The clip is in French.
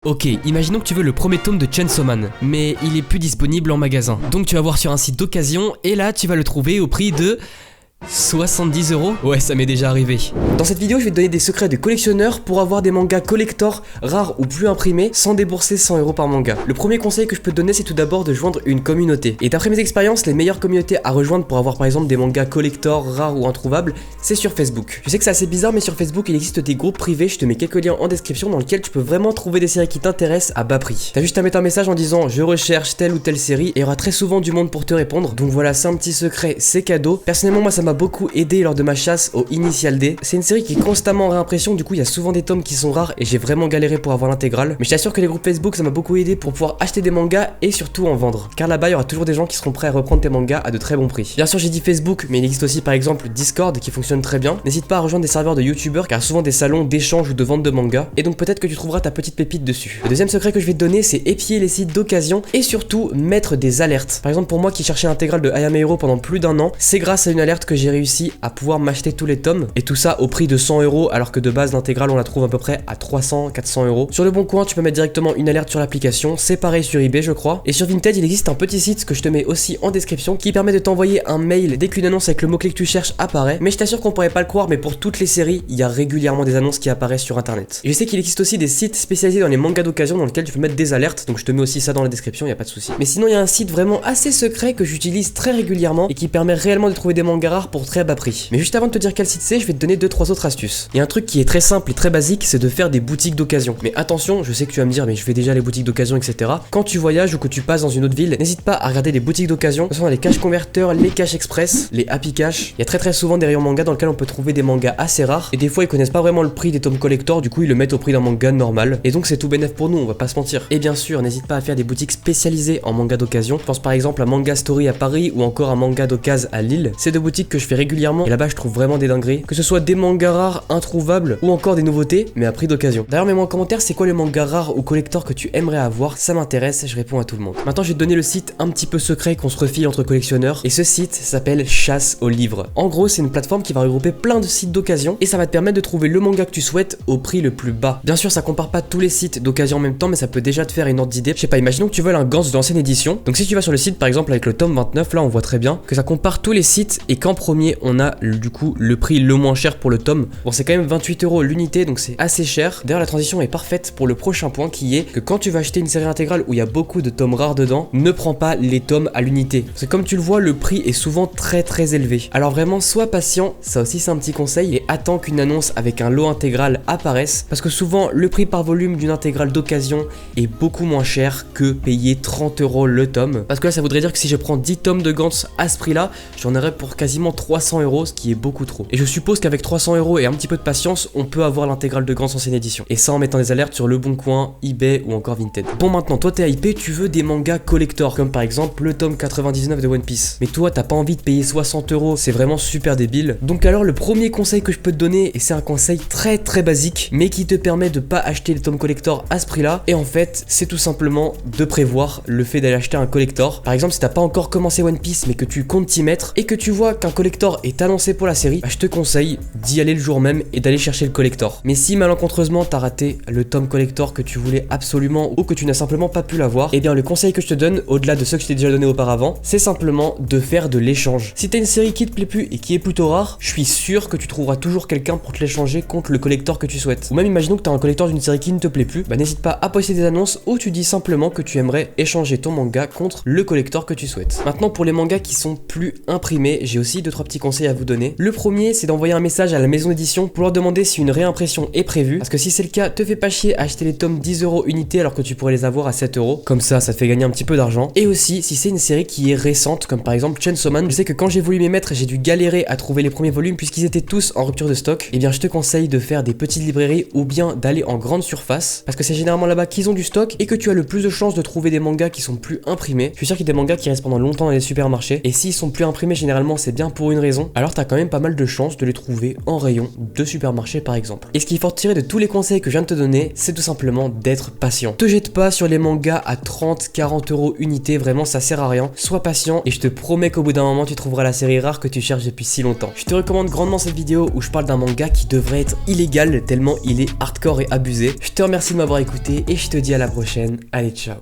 Ok, imaginons que tu veux le premier tome de Chainsaw Man, mais il est plus disponible en magasin. Donc tu vas voir sur un site d'occasion, et là tu vas le trouver au prix de 70 €. Ouais, ça m'est déjà arrivé. Dans cette vidéo, je vais te donner des secrets de collectionneur pour avoir des mangas collector rares ou plus imprimés sans débourser 100 € par manga. Le premier conseil que je peux te donner, c'est tout d'abord de joindre une communauté. Et d'après mes expériences, les meilleures communautés à rejoindre pour avoir par exemple des mangas collector rares ou introuvables, c'est sur Facebook. Je sais que c'est assez bizarre, mais sur Facebook, il existe des groupes privés, je te mets quelques liens en description dans lesquels tu peux vraiment trouver des séries qui t'intéressent à bas prix. T'as juste à mettre un message en disant je recherche telle ou telle série et il y aura très souvent du monde pour te répondre. Donc voilà, c'est un petit secret, c'est cadeau. Personnellement, moi ça m'a beaucoup aidé lors de ma chasse au Initial D. C'est une série qui est constamment en réimpression, du coup il y a souvent des tomes qui sont rares et j'ai vraiment galéré pour avoir l'intégrale. Mais je t'assure que les groupes Facebook ça m'a beaucoup aidé pour pouvoir acheter des mangas et surtout en vendre. Car là-bas il y aura toujours des gens qui seront prêts à reprendre tes mangas à de très bons prix. Bien sûr j'ai dit Facebook, mais il existe aussi par exemple Discord qui fonctionne très bien. N'hésite pas à rejoindre des serveurs de youtubeurs car souvent des salons d'échange ou de vente de mangas. Et donc peut-être que tu trouveras ta petite pépite dessus. Le deuxième secret que je vais te donner, c'est épier les sites d'occasion et surtout mettre des alertes. Par exemple pour moi qui cherchais l'intégrale de I Am a Hero pendant plus d'un an, c'est grâce à une alerte que j'ai réussi à pouvoir m'acheter tous les tomes, et tout ça au prix de 100 € alors que de base l'intégrale on la trouve à peu près à 300-400 €. Sur le Bon Coin tu peux mettre directement une alerte sur l'application, c'est pareil sur eBay je crois, et sur Vinted il existe un petit site que je te mets aussi en description qui permet de t'envoyer un mail dès qu'une annonce avec le mot-clé que tu cherches apparaît, mais je t'assure qu'on pourrait pas le croire, mais pour toutes les séries il y a régulièrement des annonces qui apparaissent sur internet. Et je sais qu'il existe aussi des sites spécialisés dans les mangas d'occasion dans lesquels tu peux mettre des alertes, donc je te mets aussi ça dans la description, y a pas de souci. Mais sinon il y a un site vraiment assez secret que j'utilise très régulièrement et qui permet réellement de trouver des mangas rares pour très bas prix. Mais juste avant de te dire quel site c'est, je vais te donner 2-3 autres astuces. Il y a un truc qui est très simple et très basique, c'est de faire des boutiques d'occasion. Mais attention, je sais que tu vas me dire mais je fais déjà les boutiques d'occasion etc. Quand tu voyages ou que tu passes dans une autre ville, n'hésite pas à regarder les boutiques d'occasion. Ce sont les cash converteurs, les cash express, les happy cash. Il y a très souvent des rayons manga dans lesquels on peut trouver des mangas assez rares et des fois ils connaissent pas vraiment le prix des tomes collector, du coup ils le mettent au prix d'un manga normal. Et donc c'est tout bénef pour nous, on va pas se mentir. Et bien sûr, n'hésite pas à faire des boutiques spécialisées en manga d'occasion. Je pense par exemple à Manga Story à Paris ou encore à Manga d'Occas à Lille. C'est deux boutiques que je fais régulièrement et là-bas je trouve vraiment des dingueries. Que ce soit des mangas rares, introuvables ou encore des nouveautés, mais à prix d'occasion. D'ailleurs, mets-moi en commentaire c'est quoi le manga rare ou collector que tu aimerais avoir, ça m'intéresse, je réponds à tout le monde. Maintenant, je vais te donner le site un petit peu secret qu'on se refile entre collectionneurs, et ce site s'appelle Chasse aux livres. En gros, c'est une plateforme qui va regrouper plein de sites d'occasion et ça va te permettre de trouver le manga que tu souhaites au prix le plus bas. Bien sûr, ça compare pas tous les sites d'occasion en même temps, mais ça peut déjà te faire une ordre d'idée. Je sais pas, imaginons que tu veux un Gantz de l'ancienne édition. Donc si tu vas sur le site par exemple avec le tome 29, là on voit très bien que ça compare tous les sites et qu'en premier on a du coup le prix le moins cher pour le tome. Bon, c'est quand même 28 € l'unité, donc c'est assez cher. D'ailleurs, la transition est parfaite pour le prochain point qui est que quand tu vas acheter une série intégrale où il y a beaucoup de tomes rares dedans, ne prends pas les tomes à l'unité. Parce que comme tu le vois, le prix est souvent très élevé. Alors vraiment, sois patient, ça aussi c'est un petit conseil, et attends qu'une annonce avec un lot intégral apparaisse. Parce que souvent, le prix par volume d'une intégrale d'occasion est beaucoup moins cher que payer 30 € le tome. Parce que là, ça voudrait dire que si je prends 10 tomes de Gantz à ce prix-là, j'en aurais pour quasiment 300 €, ce qui est beaucoup trop. Et je suppose qu'avec 300 € et un petit peu de patience, on peut avoir l'intégrale de Gantz ancienne édition. Et ça en mettant des alertes sur le Bon Coin, eBay ou encore Vinted. Bon, maintenant, toi t'es hypé, tu veux des mangas collector, comme par exemple le tome 99 de One Piece. Mais toi, t'as pas envie de payer 60 €, c'est vraiment super débile. Donc alors, le premier conseil que je peux te donner, et c'est un conseil très basique, mais qui te permet de pas acheter les tomes collector à ce prix-là, et en fait, c'est tout simplement de prévoir le fait d'aller acheter un collector. Par exemple, si t'as pas encore commencé One Piece, mais que tu comptes t'y mettre, et que tu vois qu'un collector est annoncé pour la série, bah, je te conseille d'y aller le jour même et d'aller chercher le collector. Mais si malencontreusement t'as raté le tome collector que tu voulais absolument ou que tu n'as simplement pas pu l'avoir, et bien le conseil que je te donne, au-delà de ceux que je t'ai déjà donné auparavant, c'est simplement de faire de l'échange. Si t'as une série qui te plaît plus et qui est plutôt rare, je suis sûr que tu trouveras toujours quelqu'un pour te l'échanger contre le collector que tu souhaites. Ou même imaginons que t'as un collector d'une série qui ne te plaît plus, bah n'hésite pas à poster des annonces où tu dis simplement que tu aimerais échanger ton manga contre le collector que tu souhaites. Maintenant, pour les mangas qui sont plus imprimés, j'ai aussi 2-3 petits conseils à vous donner. Le premier, c'est d'envoyer un message à la maison d'édition pour leur demander si une réimpression est prévue, parce que si c'est le cas, te fais pas chier à acheter les tomes 10 € unité alors que tu pourrais les avoir à 7 €. Comme ça te fait gagner un petit peu d'argent. Et aussi, si c'est une série qui est récente, comme par exemple Chainsaw Man, je sais que quand j'ai voulu m'y mettre, j'ai dû galérer à trouver les premiers volumes puisqu'ils étaient tous en rupture de stock. Et bien, je te conseille de faire des petites librairies ou bien d'aller en grande surface, parce que c'est généralement là-bas qu'ils ont du stock et que tu as le plus de chances de trouver des mangas qui sont plus imprimés. Je suis sûr qu'il y a des mangas qui restent pendant longtemps dans les supermarchés, et s'ils sont plus imprimés, généralement c'est bien pour une raison, alors t'as quand même pas mal de chances de les trouver en rayon de supermarché par exemple. Et ce qu'il faut tirer de tous les conseils que je viens de te donner, c'est tout simplement d'être patient. Te jette pas sur les mangas à 30-40 € unité, vraiment ça sert à rien. Sois patient et je te promets qu'au bout d'un moment tu trouveras la série rare que tu cherches depuis si longtemps. Je te recommande grandement cette vidéo où je parle d'un manga qui devrait être illégal tellement il est hardcore et abusé. Je te remercie de m'avoir écouté et je te dis à la prochaine. Allez, ciao.